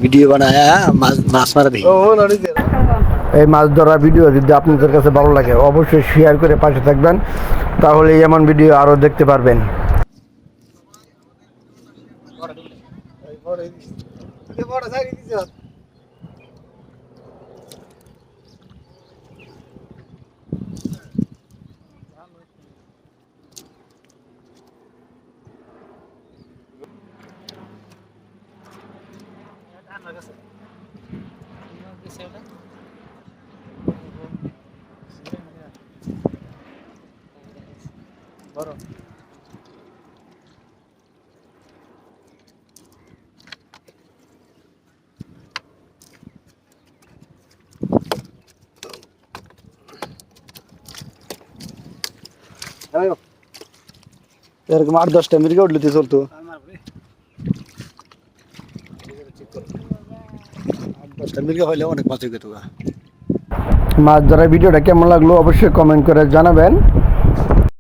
Video বানায় মাছ মাছ মারা দিই। এই মাছ ধরা ভিডিও যদি আপনাদের কাছে ভালো লাগে অবশ্যই শেয়ার করে পাশে থাকবেন, তাহলে এমন ভিডিও আরও দেখতে পারবেন। এরকম 8-10টা মির্গা উঠলে চলতো। 8-10টা মির্গা হইলে অনেক মাছ হয়ে যেত। মাছ ধরার ভিডিওটা কেমন লাগলো অবশ্যই কমেন্ট করে জানাবেন।